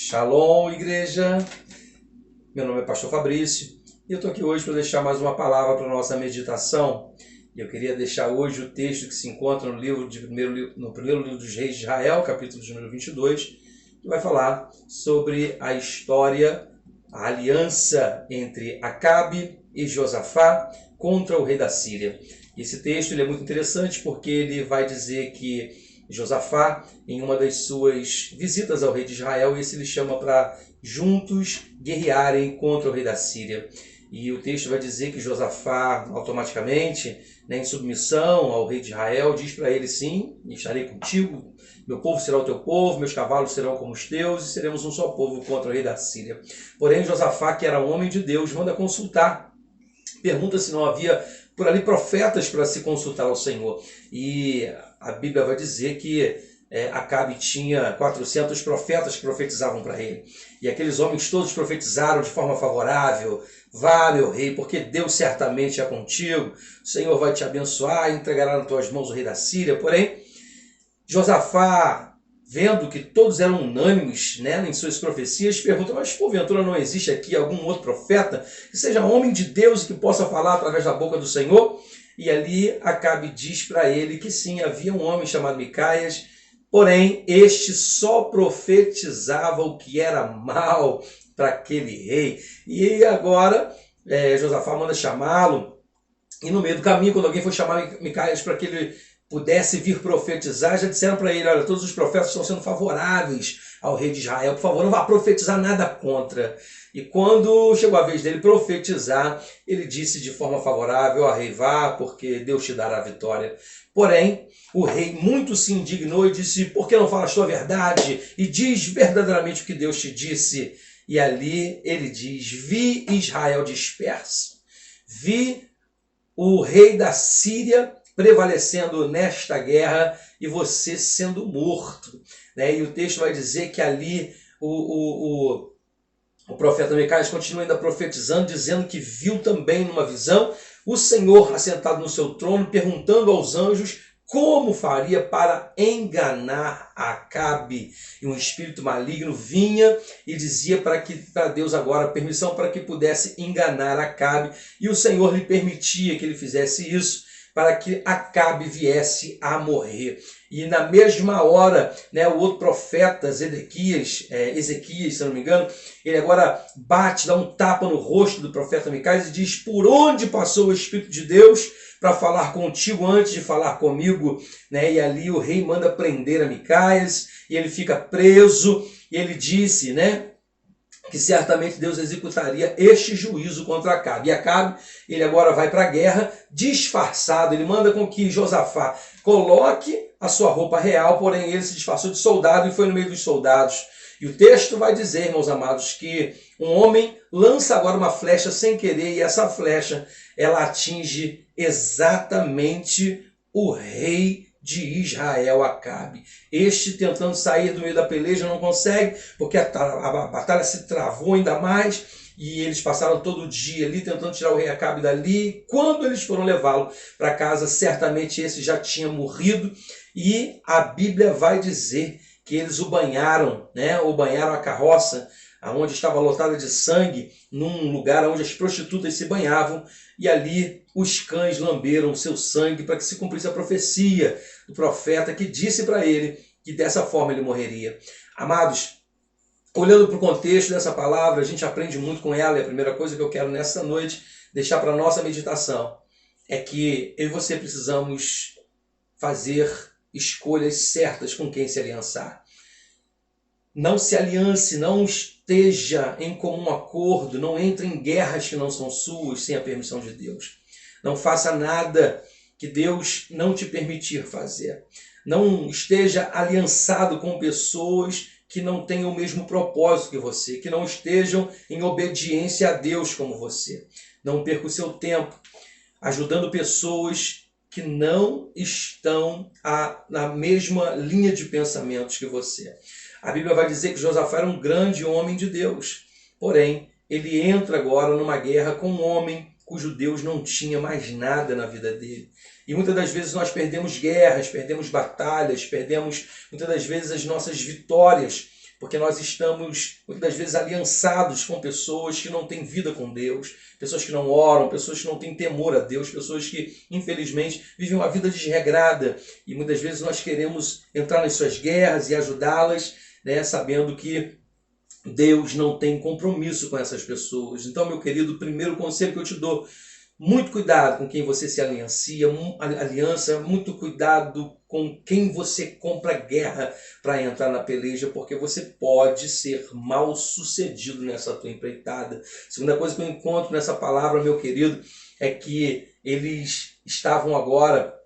Shalom, igreja! Meu nome é Pastor Fabrício e eu estou aqui hoje para deixar mais uma palavra para a nossa meditação. E eu queria deixar hoje o texto que se encontra no primeiro livro dos Reis de Israel, capítulo de número 22, que vai falar sobre a história, a aliança entre Acabe e Josafá contra o rei da Síria. Esse texto ele é muito interessante porque ele vai dizer que Josafá, em uma das suas visitas ao rei de Israel, esse ele chama para juntos guerrearem contra o rei da Síria. E o texto vai dizer que Josafá, automaticamente, em submissão ao rei de Israel, diz para ele: sim, estarei contigo, meu povo será o teu povo, meus cavalos serão como os teus, e seremos um só povo contra o rei da Síria. Porém, Josafá, que era homem de Deus, manda consultar, pergunta se não havia por ali profetas para se consultar ao Senhor. E a Bíblia vai dizer que Acabe tinha 400 profetas que profetizavam para ele. E aqueles homens todos profetizaram de forma favorável: vá, meu rei, porque Deus certamente é contigo, o Senhor vai te abençoar e entregará nas tuas mãos o rei da Síria. Porém, Josafá, vendo que todos eram unânimes em suas profecias, pergunta: mas porventura não existe aqui algum outro profeta que seja homem de Deus e que possa falar através da boca do Senhor? E ali Acabe diz para ele que sim, havia um homem chamado Micaias, porém este só profetizava o que era mal para aquele rei. E agora Josafá manda chamá-lo, e no meio do caminho, quando alguém foi chamar Micaias para que ele pudesse vir profetizar, já disseram para ele: olha, todos os profetas estão sendo favoráveis ao rei de Israel, por favor, não vá profetizar nada contra. E quando chegou a vez dele profetizar, ele disse de forma favorável: ó rei, vá, porque Deus te dará a vitória. Porém, o rei muito se indignou e disse: por que não falas tua verdade e diz verdadeiramente o que Deus te disse? E ali ele diz: vi Israel disperso, vi o rei da Síria prevalecendo nesta guerra e você sendo morto. E o texto vai dizer que ali o profeta Micaias continua ainda profetizando, dizendo que viu também numa visão o Senhor assentado no seu trono, perguntando aos anjos como faria para enganar Acabe. E um espírito maligno vinha e dizia para Deus agora permissão para que pudesse enganar Acabe. E o Senhor lhe permitia que ele fizesse isso, para que Acabe viesse a morrer. E na mesma hora, o outro profeta, Ezequias, se não me engano, ele agora bate, dá um tapa no rosto do profeta Micaias e diz: por onde passou o Espírito de Deus para falar contigo antes de falar comigo? E ali o rei manda prender a Micaias, e ele fica preso, e ele disse, que certamente Deus executaria este juízo contra Acabe. E Acabe, ele agora vai para a guerra disfarçado. Ele manda com que Josafá coloque a sua roupa real, porém ele se disfarçou de soldado e foi no meio dos soldados. E o texto vai dizer, irmãos amados, que um homem lança agora uma flecha sem querer, e essa flecha, ela atinge exatamente o rei de Israel, Acabe. Este, tentando sair do meio da peleja, não consegue, porque a batalha se travou ainda mais, e eles passaram todo o dia ali tentando tirar o rei Acabe dali. Quando eles foram levá-lo para casa, certamente esse já tinha morrido, e a Bíblia vai dizer que eles o banharam, ou banharam a carroça, onde estava lotada de sangue, num lugar onde as prostitutas se banhavam, e ali os cães lamberam o seu sangue para que se cumprisse a profecia do profeta que disse para ele que dessa forma ele morreria. Amados, olhando para o contexto dessa palavra, a gente aprende muito com ela, e a primeira coisa que eu quero nessa noite deixar para a nossa meditação é que eu e você precisamos fazer escolhas certas com quem se aliançar. Não se aliance, não esteja em comum acordo, não entre em guerras que não são suas sem a permissão de Deus. Não faça nada que Deus não te permitir fazer. Não esteja aliançado com pessoas que não tenham o mesmo propósito que você, que não estejam em obediência a Deus como você. Não perca o seu tempo ajudando pessoas que não estão na mesma linha de pensamentos que você. A Bíblia vai dizer que Josafá era um grande homem de Deus. Porém, ele entra agora numa guerra com um homem cujo Deus não tinha mais nada na vida dele. E muitas das vezes nós perdemos guerras, perdemos batalhas, perdemos muitas das vezes as nossas vitórias porque nós estamos, muitas das vezes, aliançados com pessoas que não têm vida com Deus, pessoas que não oram, pessoas que não têm temor a Deus, pessoas que, infelizmente, vivem uma vida desregrada, e muitas vezes nós queremos entrar nas suas guerras e ajudá-las, né, sabendo que Deus não tem compromisso com essas pessoas. Então, meu querido, o primeiro conselho que eu te dou: muito cuidado com quem você se aliança, muito cuidado com quem você compra guerra para entrar na peleja, porque você pode ser mal sucedido nessa tua empreitada. Segunda coisa que eu encontro nessa palavra, meu querido, é que eles estavam agora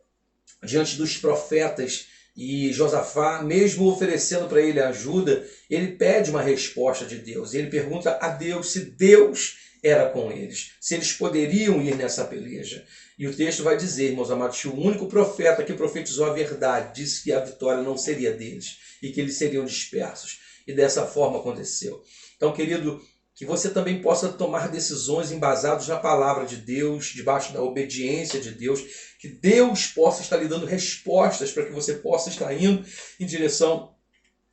diante dos profetas, e Josafá, mesmo oferecendo para ele ajuda, ele pede uma resposta de Deus. Ele pergunta a Deus se Deus era com eles, se eles poderiam ir nessa peleja. E o texto vai dizer, irmãos amados, que o único profeta que profetizou a verdade disse que a vitória não seria deles e que eles seriam dispersos. E dessa forma aconteceu. Então, querido, que você também possa tomar decisões embasadas na palavra de Deus, debaixo da obediência de Deus, que Deus possa estar lhe dando respostas para que você possa estar indo em direção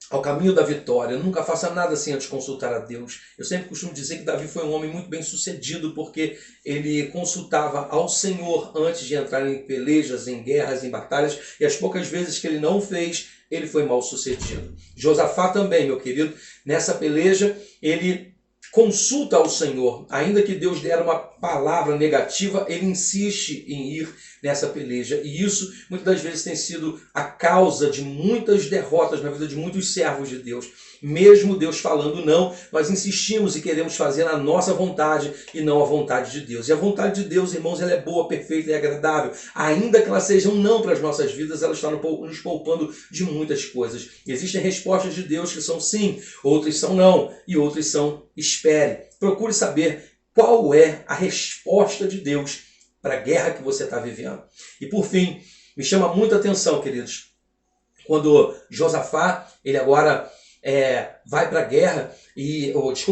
ao caminho da vitória. Nunca faça nada sem antes consultar a Deus. Eu sempre costumo dizer que Davi foi um homem muito bem sucedido, porque ele consultava ao Senhor antes de entrar em pelejas, em guerras, em batalhas, e as poucas vezes que ele não fez, ele foi mal sucedido. Josafá também, meu querido, nessa peleja, ele consulta ao Senhor. Ainda que Deus der uma palavra negativa, ele insiste em ir nessa peleja. E isso, muitas das vezes, tem sido a causa de muitas derrotas na vida de muitos servos de Deus. Mesmo Deus falando não, nós insistimos e queremos fazer a nossa vontade e não a vontade de Deus. E a vontade de Deus, irmãos, ela é boa, perfeita e agradável. Ainda que ela seja um não para as nossas vidas, ela está nos poupando de muitas coisas. Existem respostas de Deus que são sim, outras são não, e outras são espere. Procure saber qual é a resposta de Deus para a guerra que você está vivendo. E por fim, me chama muita atenção, queridos, quando Josafá, ele agora vai para a guerra,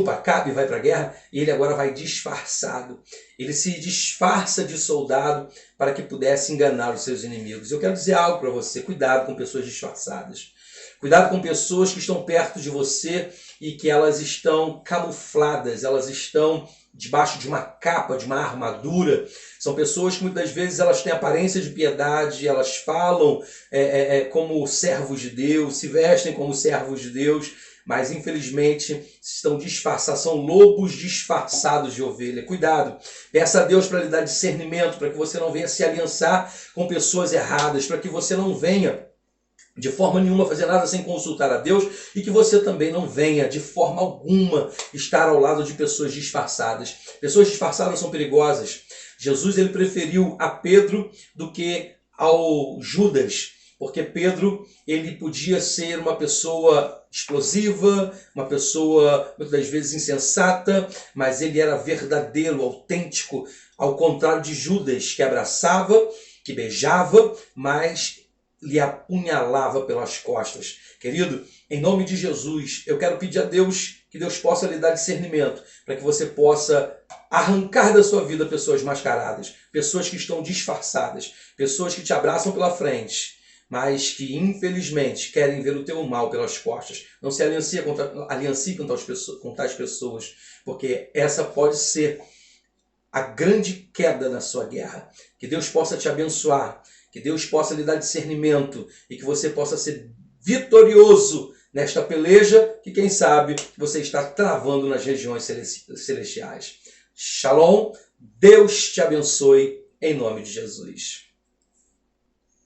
Acabe vai para a guerra, e ele agora vai disfarçado. Ele se disfarça de soldado para que pudesse enganar os seus inimigos. Eu quero dizer algo para você: cuidado com pessoas disfarçadas. Cuidado com pessoas que estão perto de você e que elas estão camufladas, elas estão debaixo de uma capa, de uma armadura. São pessoas que muitas vezes elas têm aparência de piedade, elas falam como servos de Deus, se vestem como servos de Deus, mas infelizmente estão disfarçados, são lobos disfarçados de ovelha. Cuidado, peça a Deus para lhe dar discernimento, para que você não venha se aliançar com pessoas erradas, para que você não venha de forma nenhuma fazer nada sem consultar a Deus, e que você também não venha de forma alguma estar ao lado de pessoas disfarçadas. Pessoas disfarçadas são perigosas. Jesus, ele preferiu a Pedro do que ao Judas, porque Pedro, ele podia ser uma pessoa explosiva, uma pessoa muitas das vezes insensata, mas ele era verdadeiro, autêntico, ao contrário de Judas, que abraçava, que beijava, mas lhe apunhalava pelas costas. Querido, em nome de Jesus, eu quero pedir a Deus que Deus possa lhe dar discernimento, para que você possa arrancar da sua vida pessoas mascaradas, pessoas que estão disfarçadas, pessoas que te abraçam pela frente, mas que infelizmente querem ver o teu mal pelas costas. Não se aliancie com tais pessoas, porque essa pode ser a grande queda na sua guerra. Que Deus possa te abençoar, que Deus possa lhe dar discernimento e que você possa ser vitorioso nesta peleja que, quem sabe, você está travando nas regiões celestiais. Shalom, Deus te abençoe em nome de Jesus.